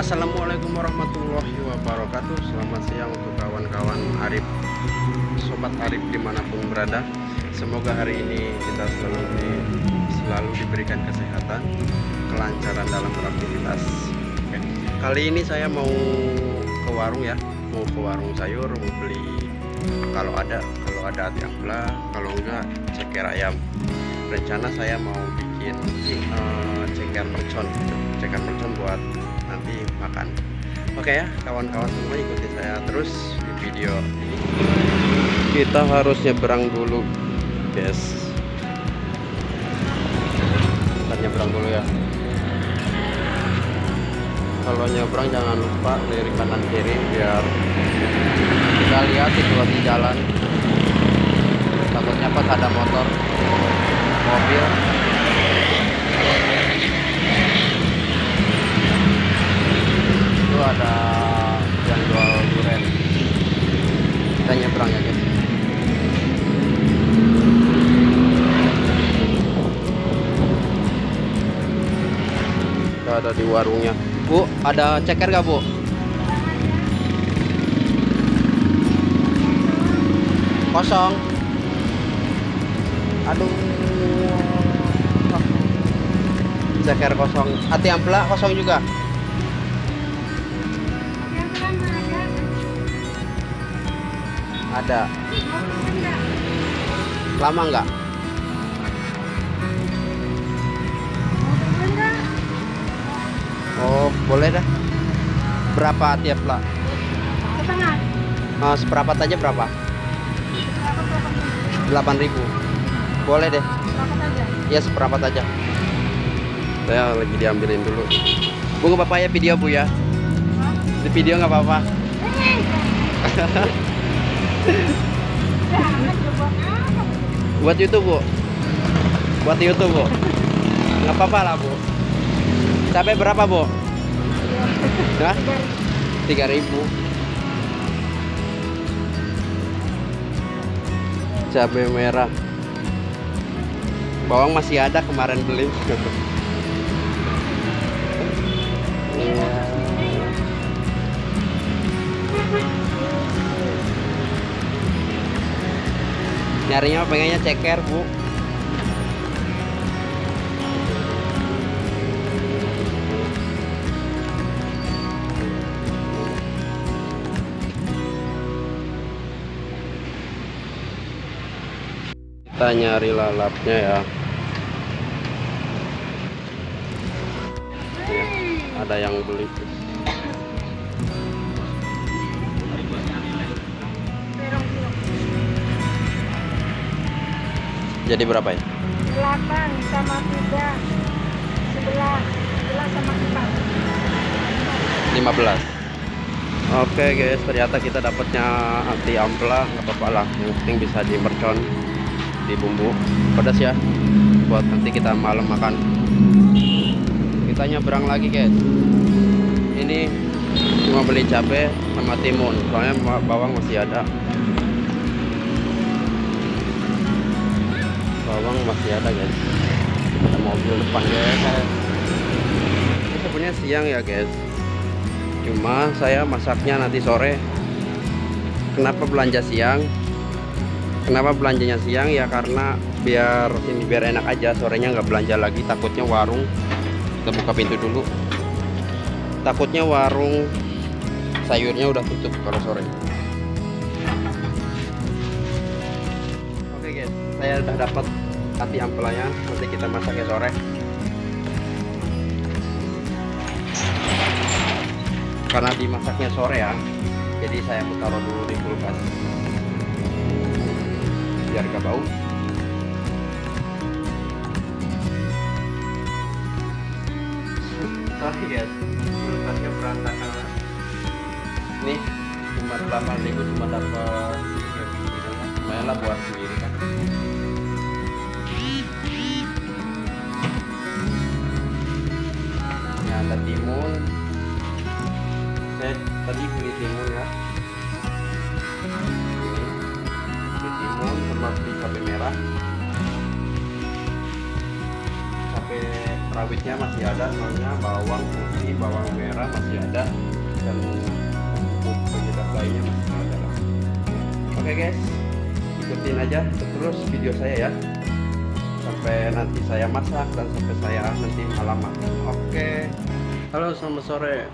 Assalamualaikum warahmatullahi wabarakatuh. Selamat siang untuk kawan-kawan Arif, sobat Arif dimanapun berada. Semoga hari ini kita selalu diberikan kesehatan, kelancaran dalam beraktivitas. Oke. Kali ini saya mau ke warung ya, mau ke warung sayur, mau beli kalau ada hati ampela, kalau enggak ceker ayam. Rencana saya mau bikin ceker mercon buat nanti makan. Oke ya kawan-kawan semua, ikuti saya terus di video ini. Kita harus nyebrang dulu guys, kita nyebrang dulu ya. Kalau nyebrang jangan lupa lirik kanan kiri biar kita lihat situasi jalan. Takutnya pas ada motor, mobil, itu ada yang jual durian. Kita nyebrang ya guys. Kita ada di warungnya. Bu, ada ceker gak bu? Kosong. Aduh, ceker kosong. Hati ampela kosong juga. Ada. Lama enggak? Oh, boleh dah. Berapa hati ampela? Setengah. Seperempat aja berapa? 8.000. Boleh deh. Seperempat aja. Ya seperempat aja. Saya lagi diambilin dulu. Bu nggak apa-apa ya video bu ya? Di video nggak apa-apa. Buat YouTube bu. Buat YouTube bu. Nggak apa-apa lah bu. Cabai berapa bu? Hah? 3.000. Cabai merah. Bawang masih ada, kemarin beli. Iya. Nyarinya pengennya ceker bu. Kita nyari lalapnya ya. Ya, ada yang beli. Jadi berapa ya? 8 sama 3 11 sama 4 15. Oke guys, ternyata kita dapatnya hati ampela. Nggak apa-apa lah, yang penting bisa di mercon, di bumbu pedas ya, buat nanti kita malam makan. Kita nyebrang lagi guys. Ini cuma beli cabai sama timun, soalnya bawang masih ada. Bawang masih ada guys. Ada mobil depan guys. Ini sebenarnya siang ya guys, cuma saya masaknya nanti sore. Kenapa belanja siang? Kenapa belanjanya siang ya, karena biar enak aja, sorenya nggak belanja lagi. Takutnya warung, kita buka pintu dulu, takutnya warung sayurnya udah tutup kalau sore. Oke guys, saya udah dapat hati ampelanya, nanti kita masaknya sore. Karena dimasaknya sore ya, jadi saya mau taruh dulu di kulkas biar gak bau. Sorry guys, kulkasnya berantakan. Nih cuma 8.000, cuma dapat lumayan lah buat sendiri kan. Ini ada timun. Saya tadi beli timun ya. Timun sama beli cabai merah. Cabai rawitnya masih ada, soalnya bawang putih, bawang merah masih ada. ada, dan bumbu penyedap lainnya masih ada lah. Oke guys, ikutin aja terus video saya ya, sampai nanti saya masak dan sampai saya nanti malam makan. Oke, halo selamat sore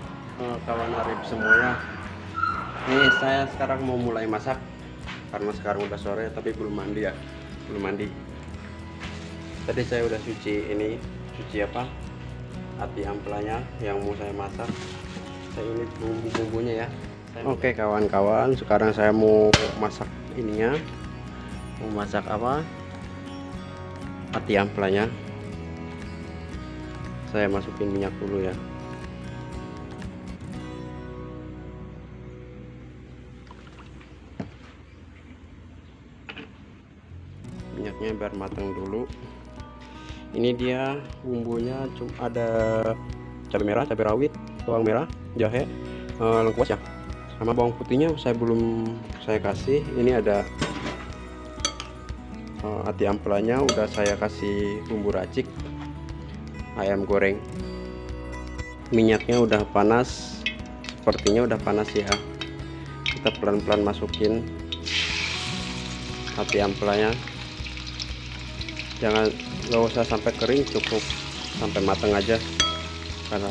kawan Arif semuanya. Ini saya sekarang mau mulai masak karena sekarang udah sore tapi belum mandi ya, belum mandi. Tadi saya udah cuci ati amplanya yang mau saya masak. Saya ini bumbu-bumbunya ya. Oke kawan-kawan, sekarang saya mau masak ininya. Mau masak apa? Ati amplanya. Saya masukin minyak dulu ya. Minyaknya biar matang dulu. Ini dia bumbunya, cuma ada cabai merah, cabai rawit, bawang merah, jahe, lengkuas ya, sama bawang putihnya saya belum saya kasih. Ini ada ati amplanya, udah saya kasih bumbu racik, ayam goreng. Minyaknya udah panas, sepertinya udah panas ya. Kita pelan-pelan masukin ati amplanya, jangan, nggak usah sampai kering, cukup sampai matang aja karena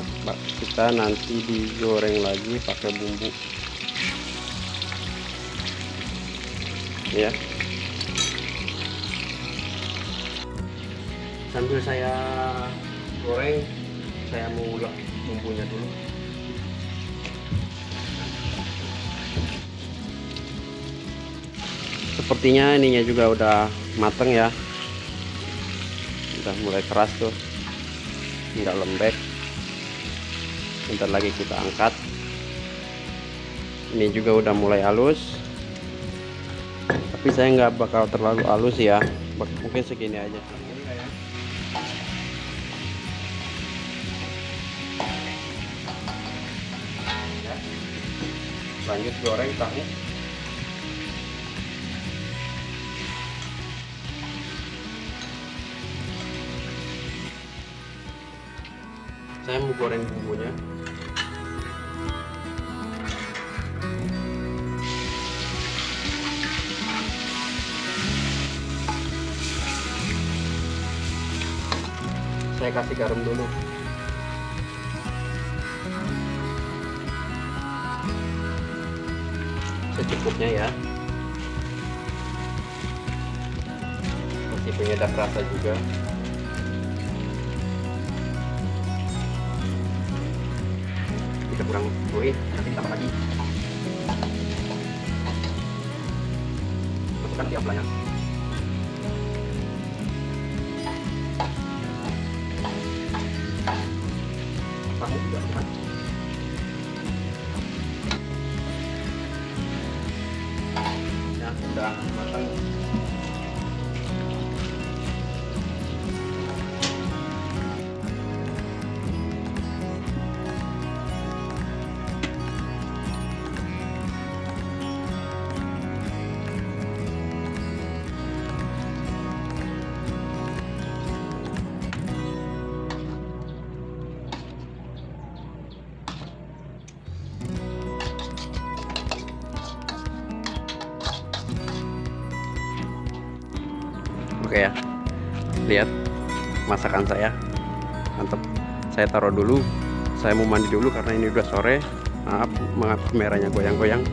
kita nanti digoreng lagi pakai bumbu ya. Sambil saya goreng, saya mau ulek bumbunya dulu. Sepertinya ininya juga udah mateng ya, udah mulai keras tuh, nggak lembek. Bentar lagi kita angkat. Ini juga udah mulai halus, tapi saya nggak bakal terlalu halus ya, mungkin segini aja. Lanjut goreng tahu. Saya mau goreng bumbunya. Saya kasih garam dulu. Secukupnya ya. Kasih penyedap rasa juga. Kita kurang gurih, nanti ditambah lagi. Masukkan ati amplanya. Tahu juga kan. Ya, sudah matang. Oke ya, lihat masakan saya, mantap. Saya taruh dulu, saya mau mandi dulu karena ini udah sore. Maaf kameranya goyang-goyang.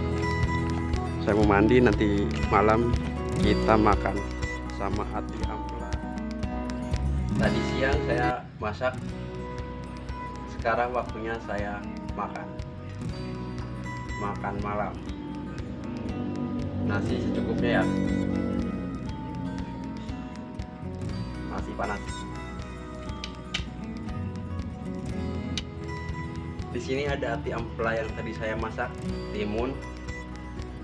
Saya mau mandi, nanti malam kita makan sama ati ampela. Tadi siang saya masak, sekarang waktunya saya makan malam. Nasi secukupnya ya, masih panas. Di sini ada ati ampela yang tadi saya masak, timun,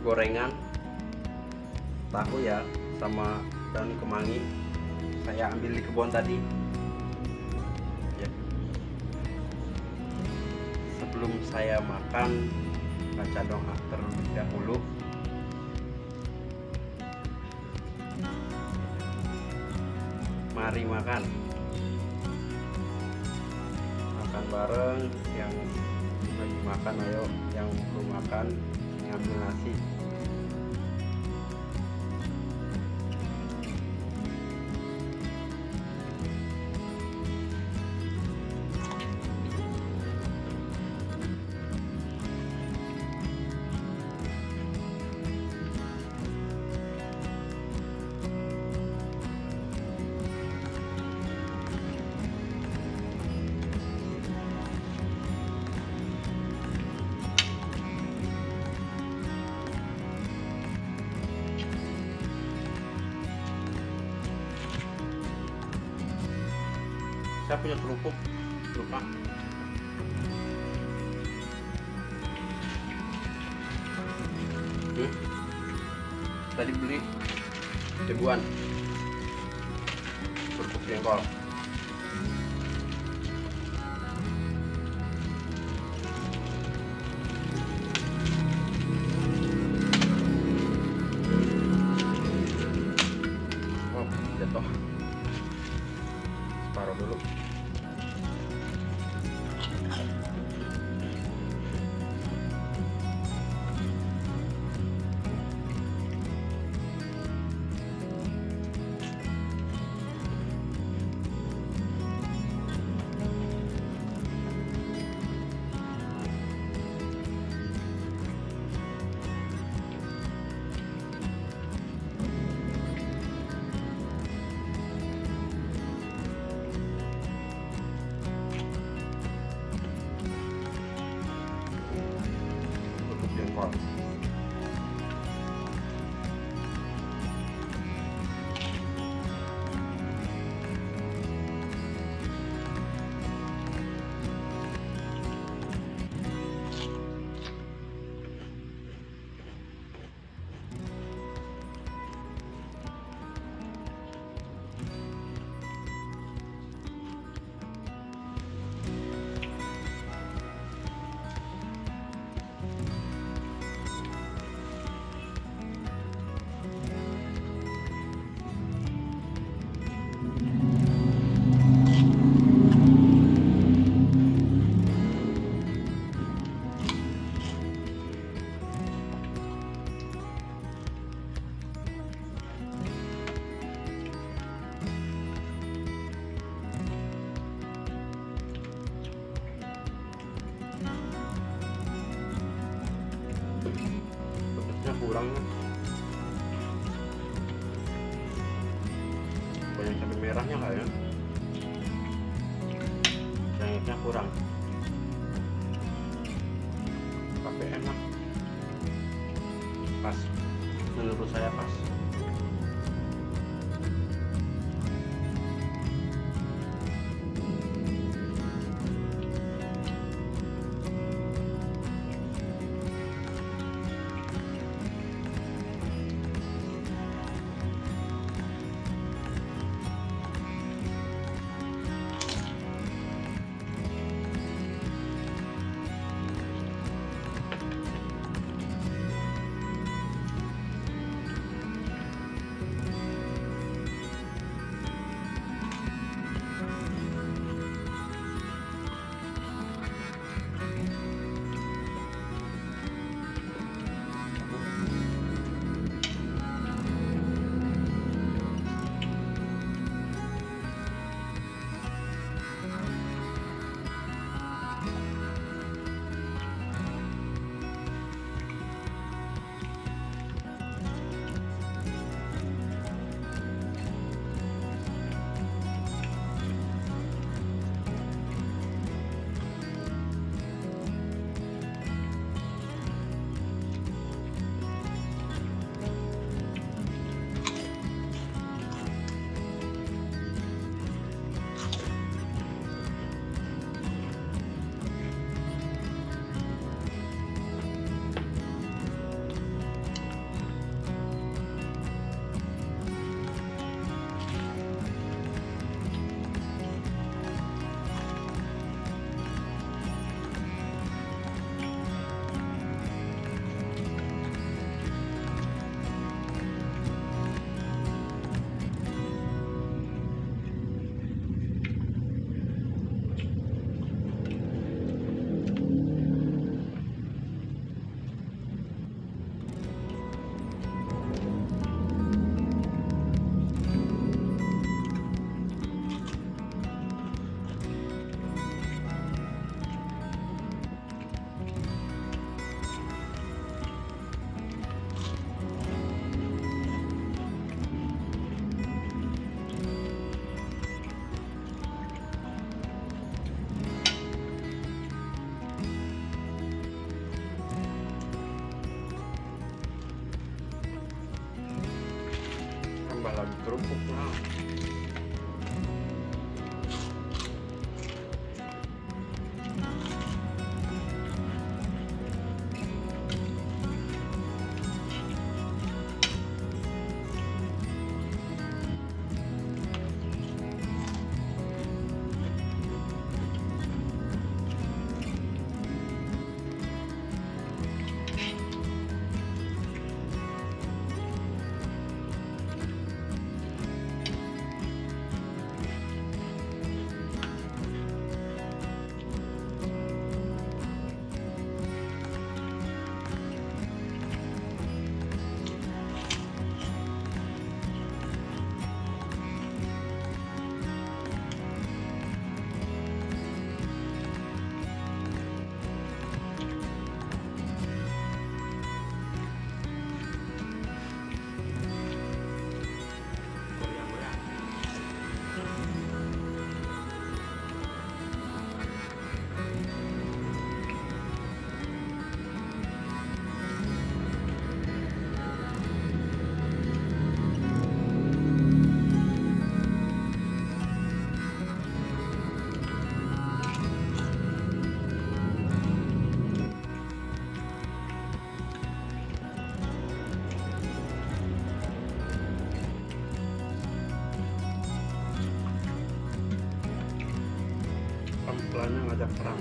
gorengan, tahu ya, sama daun kemangi. Saya ambil di kebun tadi. Ya. Sebelum saya makan, baca doa terlebih dahulu. Mari makan bareng yang lagi makan, ayo yang belum makan ngambil nasi. Saya punya kerupuk, lupa. Tadi beli ribuan kerupuk jengkol. Oh, jatuh. Separuh dulu. Jengkol. Kurang banyak cabai merahnya kayaknya, banyaknya kurang, tapi enak, pas, menurut saya pas. kerupuk lah. Pelan-pelannya ngajak perang.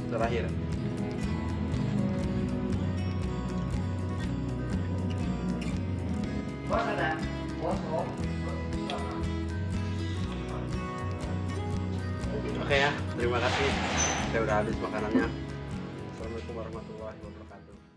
Terakhir. Bos ada, bos. Oke ya, terima kasih. Saya udah habis makanannya. Assalamualaikum warahmatullahi wabarakatuh.